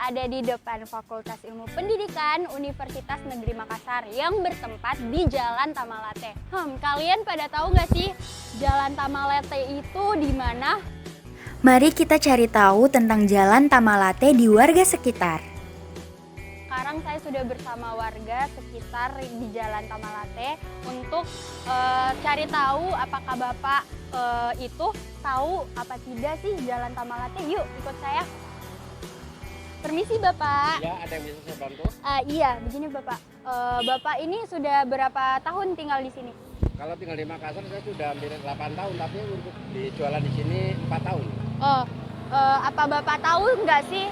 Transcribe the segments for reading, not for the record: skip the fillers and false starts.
ada di depan Fakultas Ilmu Pendidikan Universitas Negeri Makassar yang bertempat di Jalan Tamalate. Kalian pada tahu nggak sih Jalan Tamalate itu di mana? Mari kita cari tahu tentang Jalan Tamalate di warga sekitar. Sekarang saya sudah bersama warga sekitar di Jalan Tamalate untuk cari tahu apakah Bapak itu tahu apa tidak sih Jalan Tamalate. Yuk ikut saya. Permisi Bapak. Ya, ada yang bisa saya bantu? Iya, begini Bapak. Bapak ini sudah berapa tahun tinggal di sini? Kalau tinggal di Makassar saya sudah hampir 8 tahun, tapi untuk dijualan di sini 4 tahun. Apa Bapak tahu nggak sih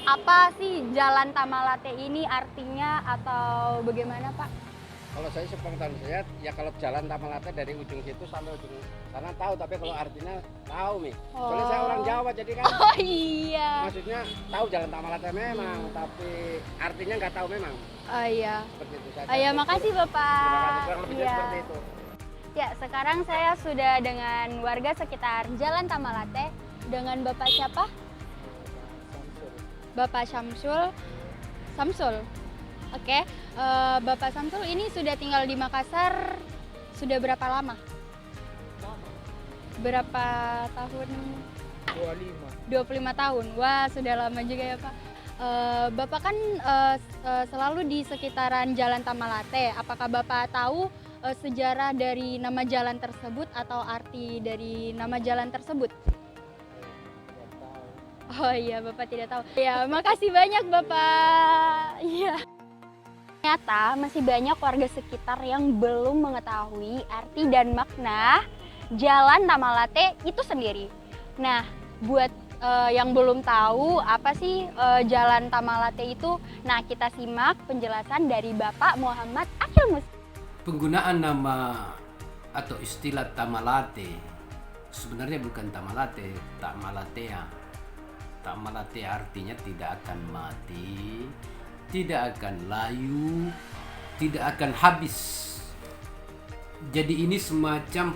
apa sih Jalan Tamalate ini artinya atau bagaimana Pak? Kalau saya sepengetahuan saya, ya kalau jalan Tamalate dari ujung situ sampai ujung sana tahu, tapi kalau artinya tahu nih. Soalnya saya orang Jawa jadi kan. Oh iya. Maksudnya tahu jalan Tamalate memang, tapi artinya nggak tahu memang. Oh iya. Seperti itu saja. Ya, makasih Bapak. Terima kasih, kurang lebihnya Iya. seperti itu. Ya, sekarang saya sudah dengan warga sekitar Jalan Tamalate dengan Bapak siapa? Bapak Syamsul. Oke, Bapak Syamsul ini sudah tinggal di Makassar sudah berapa lama? Berapa tahun? 25 tahun. Wah, sudah lama juga ya Pak. Bapak kan selalu di sekitaran Jalan Tamalate. Apakah Bapak tahu sejarah dari nama jalan tersebut atau arti dari nama jalan tersebut? Oh iya, Bapak tidak tahu. Ya, makasih banyak Bapak. Iya. Ternyata masih banyak warga sekitar yang belum mengetahui arti dan makna Jalan Tamalate itu sendiri. Nah, buat yang belum tahu apa sih Jalan Tamalate itu, nah kita simak penjelasan dari Bapak Muhammad Akil Mus. Penggunaan nama atau istilah Tamalate sebenarnya bukan Tamalate, Tamalatea. Tamalate artinya tidak akan mati, tidak akan layu, tidak akan habis. Jadi ini semacam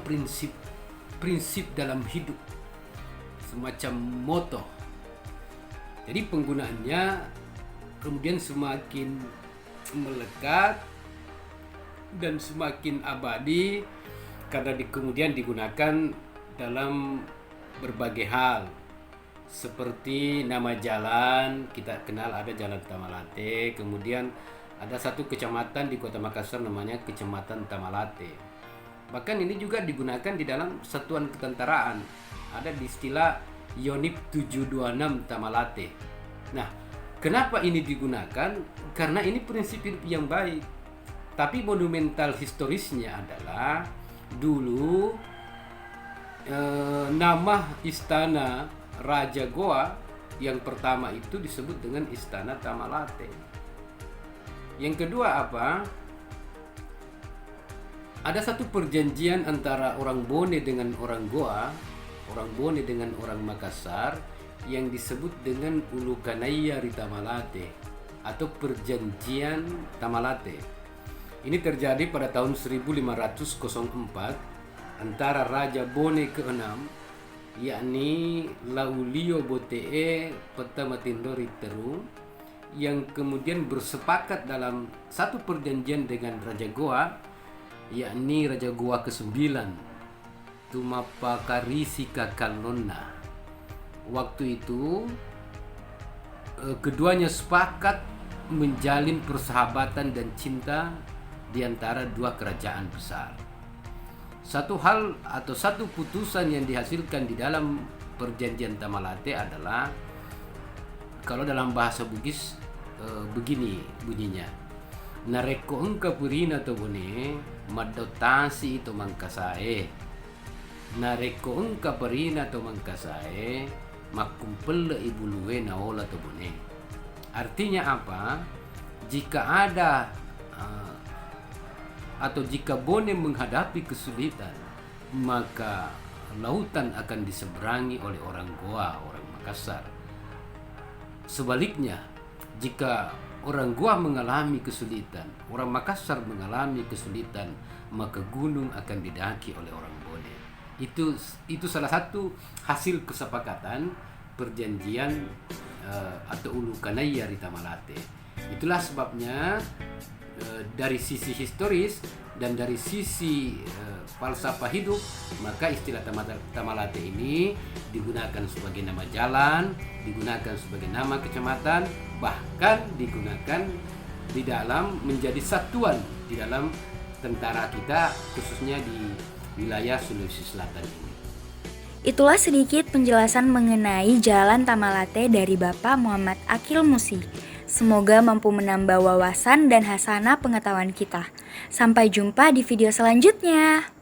prinsip dalam hidup, semacam moto. Jadi penggunaannya kemudian semakin melekat dan semakin abadi karena kemudian digunakan dalam berbagai hal. Seperti nama jalan, kita kenal ada Jalan Tamalate, kemudian ada satu kecamatan di Kota Makassar namanya Kecamatan Tamalate. Bahkan ini juga digunakan di dalam satuan ketentaraan. Ada di istilah Yonif 726 Tamalate. Nah, kenapa ini digunakan? Karena ini prinsip hidup yang baik. Tapi monumental historisnya adalah dulu nama istana Raja Goa yang pertama itu disebut dengan Istana Tamalate. Yang kedua apa? Ada satu perjanjian antara orang Bone dengan orang Goa, orang Bone dengan orang Makassar yang disebut dengan Ulukanaya di Tamalate atau Perjanjian Tamalate. Ini terjadi pada tahun 1504 antara Raja Bone ke-6 yakni Laulio Botee Petamatindo Teru yang kemudian bersepakat dalam satu perjanjian dengan Raja Goa yakni Raja Goa ke-9 Tumapakarisi Kakalona. Waktu itu keduanya sepakat menjalin persahabatan dan cinta di antara dua kerajaan besar. Satu hal atau satu putusan yang dihasilkan di dalam perjanjian Tamalate adalah kalau dalam bahasa Bugis begini bunyinya. Nareko engka purina to bone madotasi to mangkasae. Nareko engka purina to mangkasae makumpel ibu luwe naola to bone. Artinya apa? Jika ada atau jika Bone menghadapi kesulitan, maka lautan akan diseberangi oleh orang Goa, orang Makassar. Sebaliknya, jika orang Goa mengalami kesulitan, orang Makassar mengalami kesulitan, maka gunung akan didaki oleh orang Bone. Itu salah satu hasil kesepakatan perjanjian atau Ulu Kanaya di Tamalate. Itulah sebabnya dari sisi historis dan dari sisi falsafah hidup, maka istilah Tamalate ini digunakan sebagai nama jalan, digunakan sebagai nama kecamatan, bahkan digunakan di dalam menjadi satuan di dalam tentara kita, khususnya di wilayah Sulawesi Selatan ini. Itulah sedikit penjelasan mengenai Jalan Tamalate dari Bapak Muhammad Akil Musi. Semoga mampu menambah wawasan dan hasanah pengetahuan kita. Sampai jumpa di video selanjutnya.